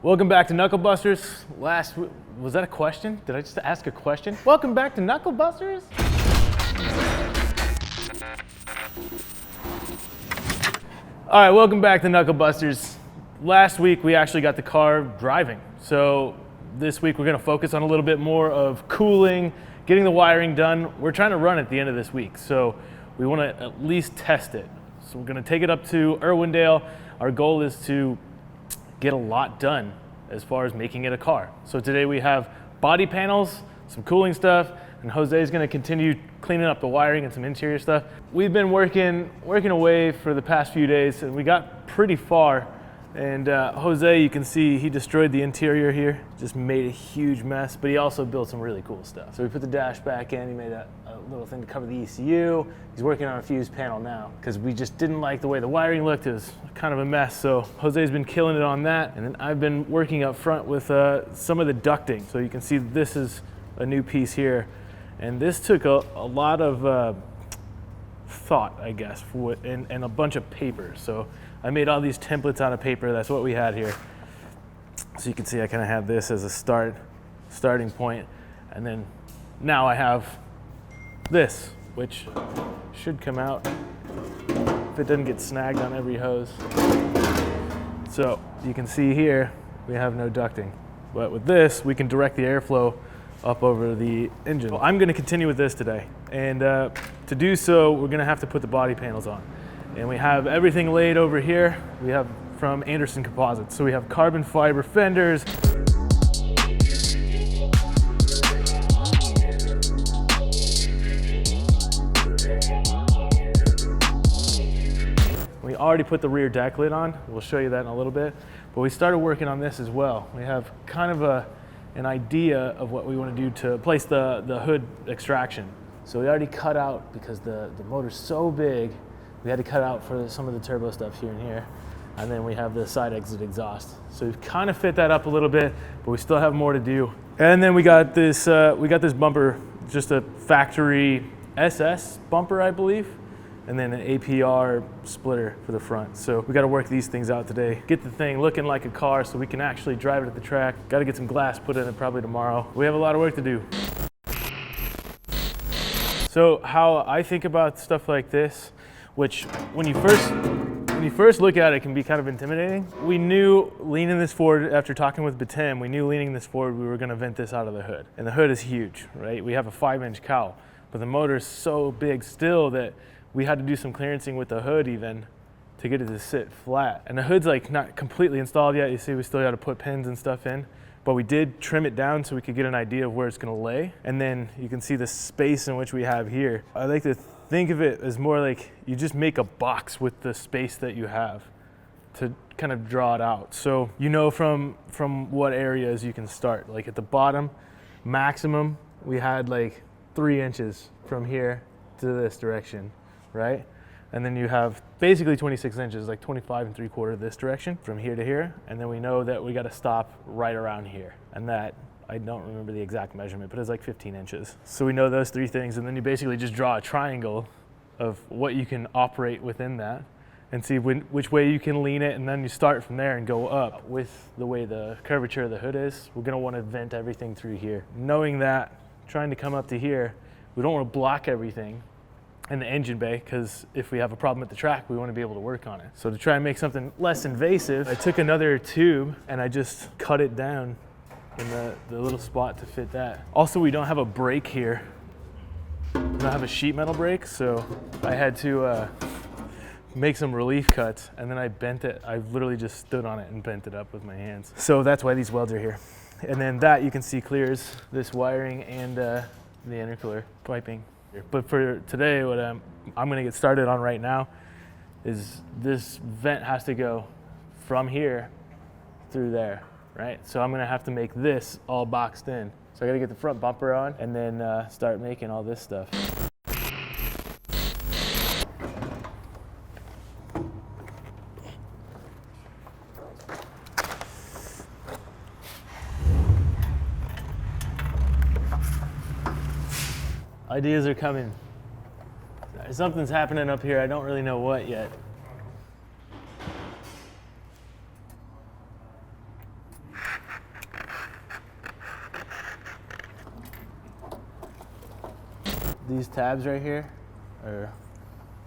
Welcome back to Knuckle Busters. Was that a question? Did I just ask a question? Welcome back to Knuckle Busters. All right, welcome back to Knuckle Busters. Last week we actually got the car driving. So this week we're gonna focus on a little bit more of cooling, getting the wiring done. We're trying to run at the end of this week, so we wanna at least test it. So we're gonna take it up to Irwindale. Our goal is to get a lot done as far as making it a car. So today we have body panels, some cooling stuff, and Jose's gonna continue cleaning up the wiring and some interior stuff. We've been working away for the past few days, and we got pretty far. And Jose, you can see he destroyed the interior here, just made a huge mess, but he also built some really cool stuff. So we put the dash back in, he made a little thing to cover the ECU. He's working on a fuse panel now, because we just didn't like the way the wiring looked. It was kind of a mess, so Jose's been killing it on that. And then I've been working up front with some of the ducting. So you can see this is a new piece here. And this took a lot of thought, I guess, and a bunch of paper. So I made all these templates out of paper. That's what we had here. So you can see I kind of have this as a starting point. And then now I have this, which should come out if it doesn't get snagged on every hose. So you can see here, we have no ducting. But with this, we can direct the airflow up over the engine. Well, I'm gonna continue with this today. And to do so, we're gonna have to put the body panels on. And we have everything laid over here. We have from Anderson Composites. So we have carbon fiber fenders. We already put the rear deck lid on. We'll show you that in a little bit. But we started working on this as well. We have kind of an idea of what we want to do to place the hood extraction. So we already cut out, because the motor's so big, we had to cut out for some of the turbo stuff here and here. And then we have the side exit exhaust. So we've kind of fit that up a little bit, but we still have more to do. And then we got this bumper, just a factory SS bumper, I believe. And then an APR splitter for the front. So we got to work these things out today. Get the thing looking like a car so we can actually drive it at the track. Got to get some glass put in it probably tomorrow. We have a lot of work to do. So how I think about stuff like this, which when you first look at it, can be kind of intimidating. We knew leaning this forward, after talking with Batim, we knew leaning this forward, we were going to vent this out of the hood. And the hood is huge, right? We have a 5-inch cowl, but the motor is so big still that we had to do some clearancing with the hood even to get it to sit flat. And the hood's like not completely installed yet. You see we still got to put pins and stuff in, but we did trim it down so we could get an idea of where it's going to lay. And then you can see the space in which we have here. I like to think of it as more like you just make a box with the space that you have to kind of draw it out. So you know from what areas you can start. Like at the bottom, maximum, we had like 3 inches from here to this direction, right? And then you have basically 26 inches, like 25 3/4 this direction from here to here. And then we know that we got to stop right around here. And that, I don't remember the exact measurement, but it's like 15 inches. So we know those 3 things, and then you basically just draw a triangle of what you can operate within that and see which way you can lean it, and then you start from there and go up. With the way the curvature of the hood is, we're gonna wanna vent everything through here. Knowing that, trying to come up to here, we don't wanna block everything in the engine bay, because if we have a problem at the track, we wanna be able to work on it. So to try and make something less invasive, I took another tube and I just cut it down in the little spot to fit that. Also, we don't have a brake here. We don't have a sheet metal brake, so I had to make some relief cuts, and then I bent it. I literally just stood on it and bent it up with my hands. So that's why these welds are here. And then that, you can see, clears this wiring and the intercooler piping. But for today, what I'm gonna get started on right now is this vent has to go from here through there. Right? So I'm gonna have to make this all boxed in. So I gotta get the front bumper on and then start making all this stuff. Ideas are coming. Something's happening up here. I don't really know what yet. these tabs right here are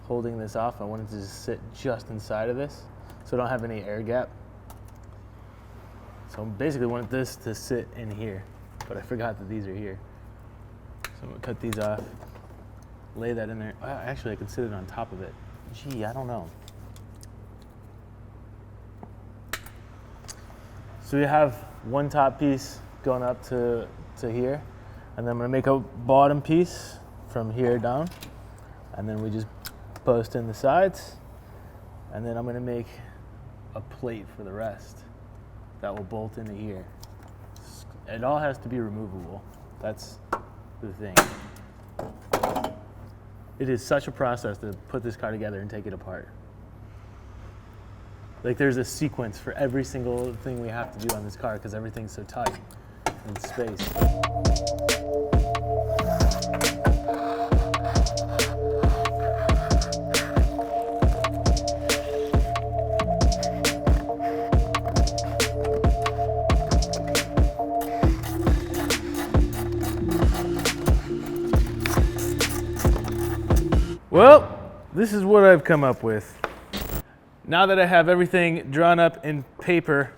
holding this off. I wanted to just sit just inside of this so I don't have any air gap. So I basically wanted this to sit in here, but I forgot that these are here. So I'm gonna cut these off, lay that in there. Actually, I could sit it on top of it. Gee, I don't know. So we have one top piece going up to here, and then I'm gonna make a bottom piece from here down, and then we just post in the sides, and then I'm gonna make a plate for the rest that will bolt into here. It all has to be removable. That's the thing. It is such a process to put this car together and take it apart. Like, there's a sequence for every single thing we have to do on this car because everything's so tight in space. Well, this is what I've come up with. Now that I have everything drawn up in paper,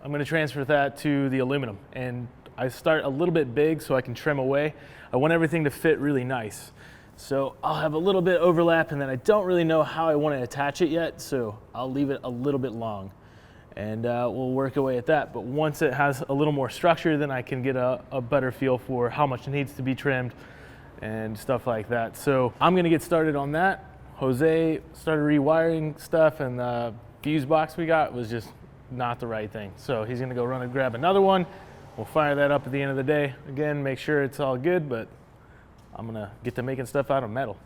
I'm going to transfer that to the aluminum. And I start a little bit big so I can trim away. I want everything to fit really nice. So I'll have a little bit overlap, and then I don't really know how I want to attach it yet, so I'll leave it a little bit long. And we'll work away at that. But once it has a little more structure, then I can get a better feel for how much needs to be trimmed and stuff like that. So I'm going to get started on that. Jose started rewiring stuff, and the fuse box we got was just not the right thing. So he's gonna go run and grab another one. We'll fire that up at the end of the day. Again, make sure it's all good, but I'm gonna get to making stuff out of metal.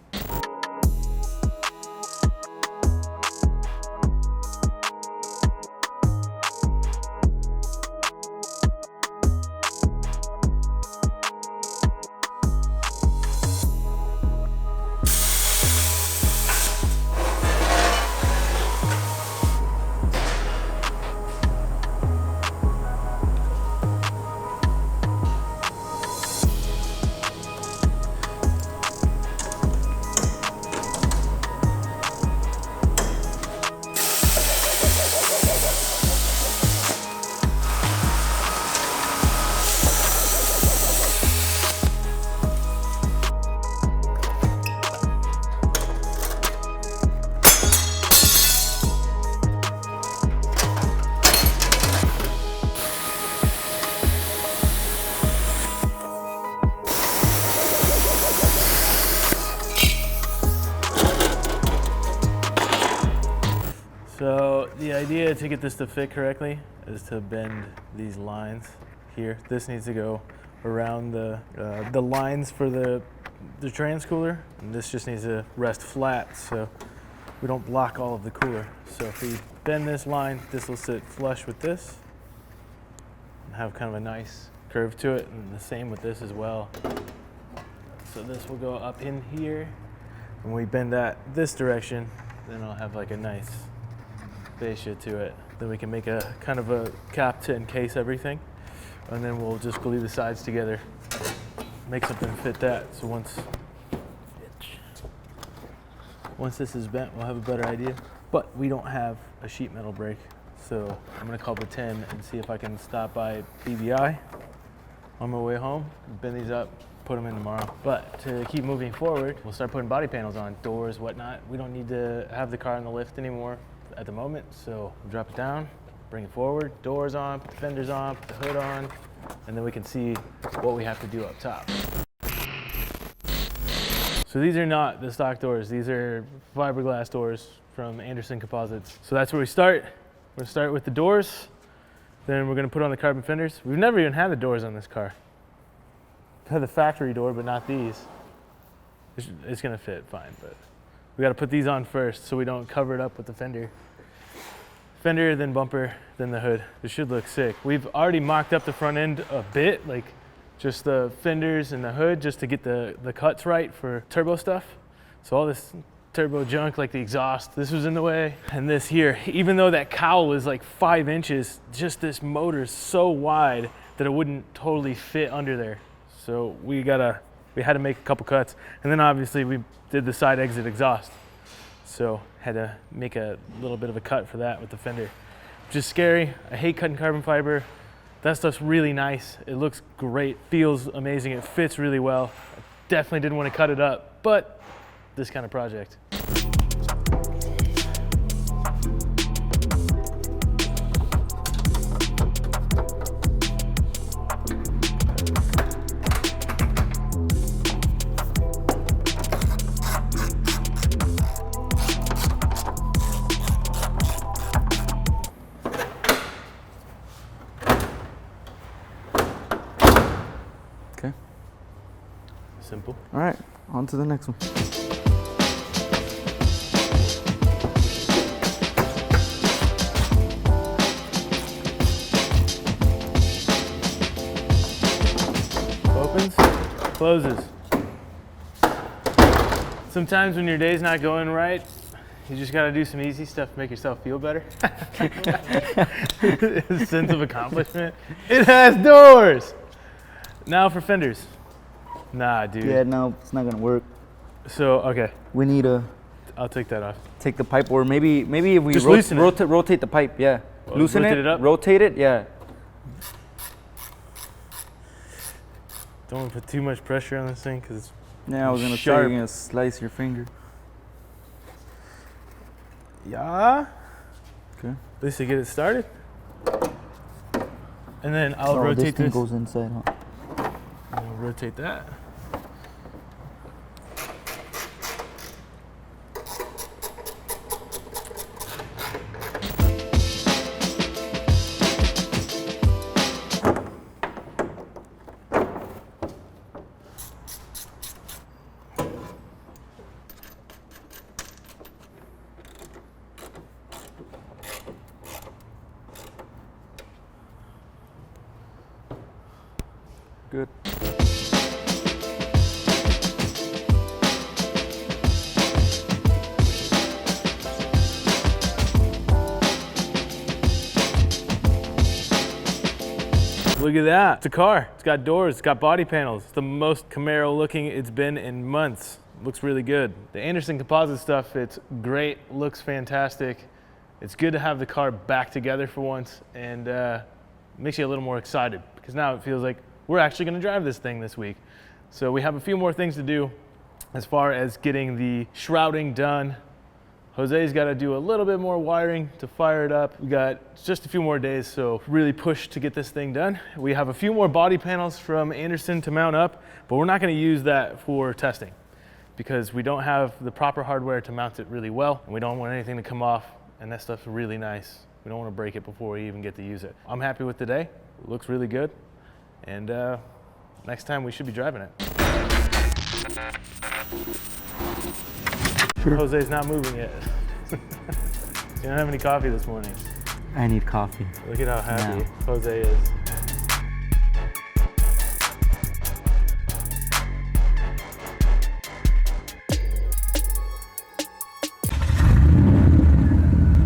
So the idea to get this to fit correctly is to bend these lines here. This needs to go around the lines for the transcooler, and this just needs to rest flat so we don't block all of the cooler. So if we bend this line, this will sit flush with this and have kind of a nice curve to it, and the same with this as well. So this will go up in here. When we bend that this direction, then I'll have like a nice fascia to it. Then we can make a kind of a cap to encase everything, and then we'll just glue the sides together, make something fit that. So once this is bent, we'll have a better idea. But we don't have a sheet metal brake, so I'm gonna call Tim and see if I can stop by BBI on my way home, bend these up, put them in tomorrow. But to keep moving forward, we'll start putting body panels on, doors, whatnot. We don't need to have the car in the lift anymore at the moment, so we'll drop it down, bring it forward, doors on, put the fenders on, put the hood on, and then we can see what we have to do up top. So these are not the stock doors, these are fiberglass doors from Anderson Composites. So that's where we start. We're gonna start with the doors, then we're gonna put on the carbon fenders. We've never even had the doors on this car. We've had the factory door, but not these. It's gonna fit fine, but we gotta put these on first so we don't cover it up with the fender. Fender, then bumper, then the hood. This should look sick. We've already mocked up the front end a bit, like just the fenders and the hood, just to get the cuts right for turbo stuff. So all this turbo junk, like the exhaust, this was in the way. And this here, even though that cowl is like 5 inches, just this motor is so wide that it wouldn't totally fit under there. So we gotta we had to make a couple cuts. And then obviously we did the side exit exhaust. So had to make a little bit of a cut for that with the fender, which is scary. I hate cutting carbon fiber. That stuff's really nice. It looks great, feels amazing. It fits really well. I definitely didn't want to cut it up, but this kind of project. Okay. Simple. All right, on to the next one. Opens, closes. Sometimes when your day's not going right, you just gotta do some easy stuff to make yourself feel better. A sense of accomplishment. It has doors! Now for fenders. Nah, dude. Yeah, no, it's not gonna work. So, okay. We need to I'll take that off. take the pipe, or maybe if we Just loosen it. rotate the pipe, yeah. Well, Loosen rotate it, it up? rotate it, yeah. Don't want to put too much pressure on this thing because it's Yeah, I was gonna say sharp. you're gonna slice your finger. Yeah. Okay. At least to get it started. And then I'll Oh, rotate thing this. goes inside, huh? And I'll rotate that. Good. Look at that. It's a car. It's got doors. It's got body panels. It's the most Camaro looking it's been in months. Looks really good. The Anderson Composites stuff, it's great. Looks fantastic. It's good to have the car back together for once, and makes you a little more excited because now it feels like we're actually going to drive this thing this week. So we have a few more things to do as far as getting the shrouding done. Jose's got to do a little bit more wiring to fire it up. We got just a few more days, so really push to get this thing done. We have a few more body panels from Anderson to mount up, but we're not going to use that for testing because we don't have the proper hardware to mount it really well, and we don't want anything to come off, and that stuff's really nice. We don't want to break it before we even get to use it. I'm happy with today. It looks really good, and next time we should be driving it. Sure. Jose's not moving yet. You don't have any coffee this morning. I need coffee. Look at how happy No. Jose is.